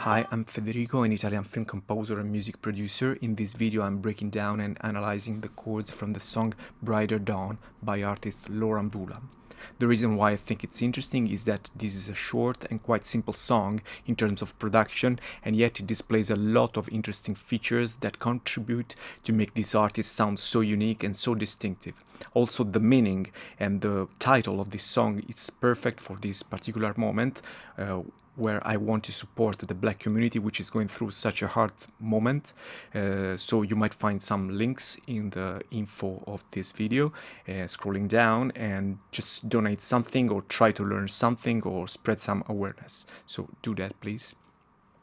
Hi, I'm Federico, an Italian film composer and music producer. In this video I'm breaking down and analyzing the chords from the song Brighter Dawn by artist Mvula. The reason why I think it's interesting is that this is a short and quite simple song in terms of production, and yet it displays a lot of interesting features that contribute to make this artist sound so unique and so distinctive. Also, the meaning and the title of this song is perfect for this particular moment, where I want to support the black community, which is going through such a hard moment. So you might find some links in the info of this video, scrolling down, and just donate something or try to learn something or spread some awareness. So do that, please.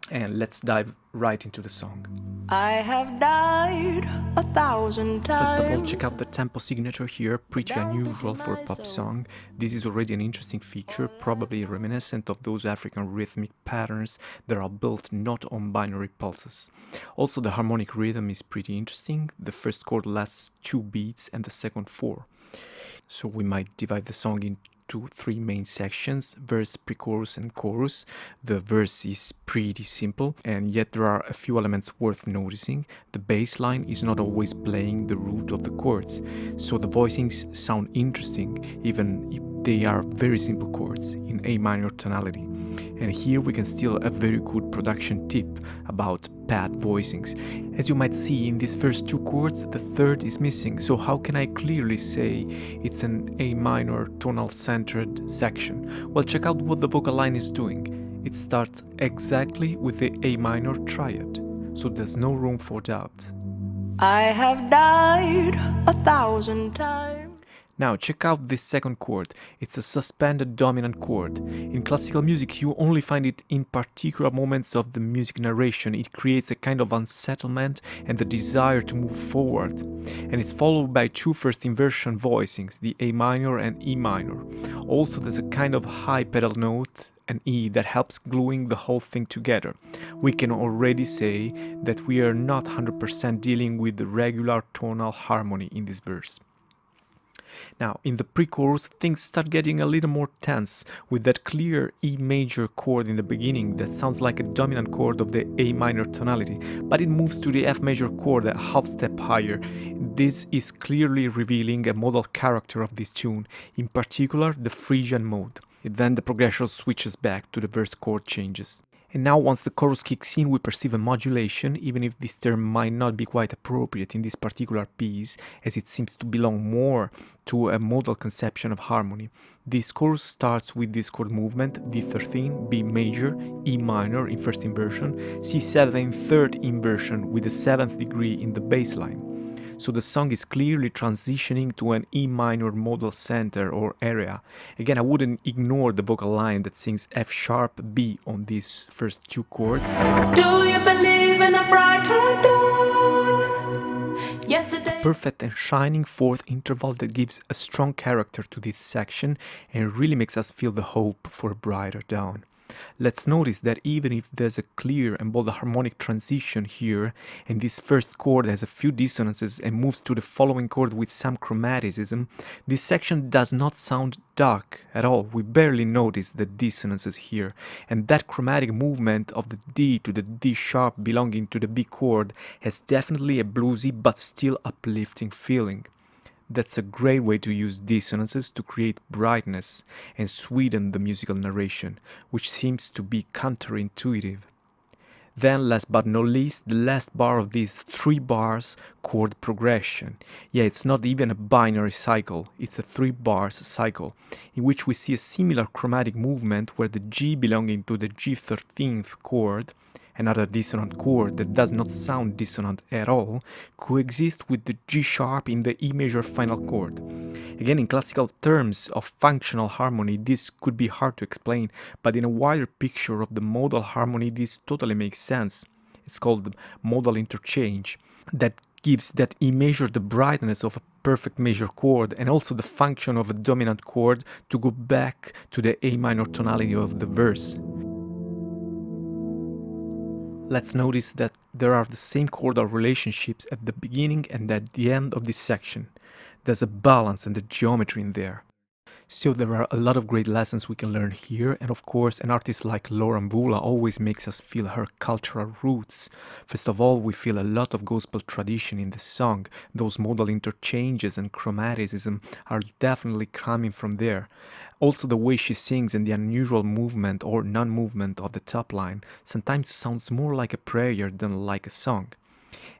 And let's dive right into the song. I have died 1,000 times. First of all, check out the tempo signature here, pretty unusual for a pop song. This is already an interesting feature, probably reminiscent of those African rhythmic patterns that are built not on binary pulses. Also, the harmonic rhythm is pretty interesting. The first chord lasts 2 beats and the second 4. So we might divide the song into 3 main sections: verse, pre-chorus and chorus. The verse is pretty simple, and yet there are a few elements worth noticing. The bass line is not always playing the root of the chords, so the voicings sound interesting even if they are very simple chords in A minor tonality. And here we can steal a very good production tip about pad voicings. As you might see in these first 2 chords, the third is missing, so how can I clearly say it's an A minor tonal centered section? Well, check out what the vocal line is doing. It starts exactly with the A minor triad, so there's no room for doubt. I have died 1,000 times. Now check out this second chord. It's a suspended dominant chord. In classical music you only find it in particular moments of the music narration. It creates a kind of unsettlement and the desire to move forward. And it's followed by 2 first inversion voicings, the A minor and E minor. Also there's a kind of high pedal note, an E, that helps gluing the whole thing together. We can already say that we are not 100% dealing with the regular tonal harmony in this verse. Now, in the pre-chorus, things start getting a little more tense, with that clear E major chord in the beginning that sounds like a dominant chord of the A minor tonality, but it moves to the F major chord a half step higher. This is clearly revealing a modal character of this tune, in particular the Phrygian mode. Then the progression switches back to the verse chord changes. And now once the chorus kicks in, we perceive a modulation, even if this term might not be quite appropriate in this particular piece, as it seems to belong more to a modal conception of harmony. This chorus starts with this chord movement, D13, B major, E minor in first inversion, C7 in third inversion with the 7th degree in the bass line. So the song is clearly transitioning to an E minor modal center or area. Again, I wouldn't ignore the vocal line that sings F sharp B on these first 2 chords. Do you believe in a brighter dawn? Yesterday. Perfect and shining fourth interval that gives a strong character to this section and really makes us feel the hope for a brighter dawn. Let's notice that even if there's a clear and bold harmonic transition here, and this first chord has a few dissonances and moves to the following chord with some chromaticism, this section does not sound dark at all. We barely notice the dissonances here, and that chromatic movement of the D to the D sharp belonging to the B chord has definitely a bluesy but still uplifting feeling. That's a great way to use dissonances to create brightness and sweeten the musical narration, which seems to be counterintuitive. Then, last but not least, the last bar of these 3 bars chord progression. Yeah, it's not even a binary cycle, it's a 3 bars cycle, in which we see a similar chromatic movement where the G belonging to the G13th chord, another dissonant chord that does not sound dissonant at all, coexist with the G sharp in the E major final chord. Again, in classical terms of functional harmony, this could be hard to explain, but in a wider picture of the modal harmony, this totally makes sense. It's called modal interchange, that gives that E major the brightness of a perfect major chord and also the function of a dominant chord to go back to the A minor tonality of the verse. Let's notice that there are the same chordal relationships at the beginning and at the end of this section. There's a balance and a geometry in there. So there are a lot of great lessons we can learn here, and of course an artist like Mvula always makes us feel her cultural roots. First of all, we feel a lot of gospel tradition in the song. Those modal interchanges and chromaticism are definitely coming from there. Also the way she sings and the unusual movement or non-movement of the top line sometimes sounds more like a prayer than like a song.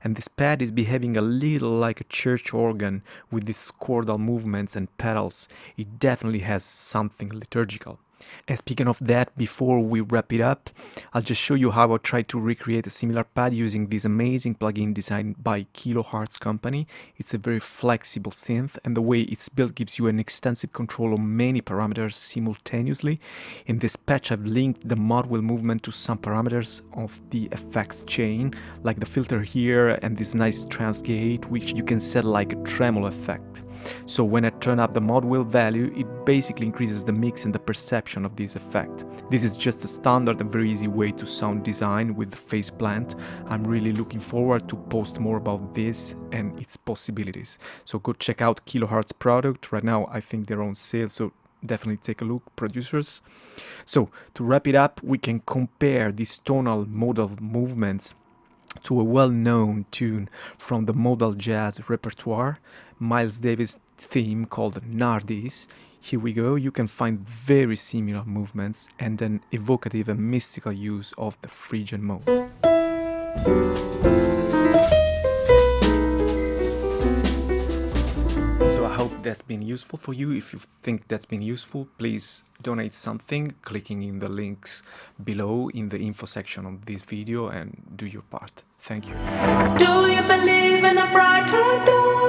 And this pad is behaving a little like a church organ with these chordal movements and pedals. It definitely has something liturgical. And speaking of that, before we wrap it up, I'll just show you how I tried to recreate a similar pad using this amazing plugin designed by Kilohertz company. It's a very flexible synth, and the way it's built gives you an extensive control of many parameters simultaneously. In this patch, I've linked the mod wheel movement to some parameters of the effects chain, like the filter here and this nice trans gate, which you can set like a tremolo effect. So when I turn up the mod wheel value, it basically increases the mix and the perception of this effect. This is just a standard and very easy way to sound design with the phase plant. I'm really looking forward to post more about this and its possibilities. So go check out Kilohertz product. Right now I think they're on sale, so definitely take a look, producers. So to wrap it up, we can compare these tonal modal movements to a well-known tune from the modal jazz repertoire, Miles Davis' theme called Nardis. Here we go, you can find very similar movements and an evocative and mystical use of the Phrygian mode. So I hope that's been useful for you. If you think that's been useful, please donate something, clicking in the links below in the info section of this video, and do your part. Thank you. Do you believe in a brighter dawn?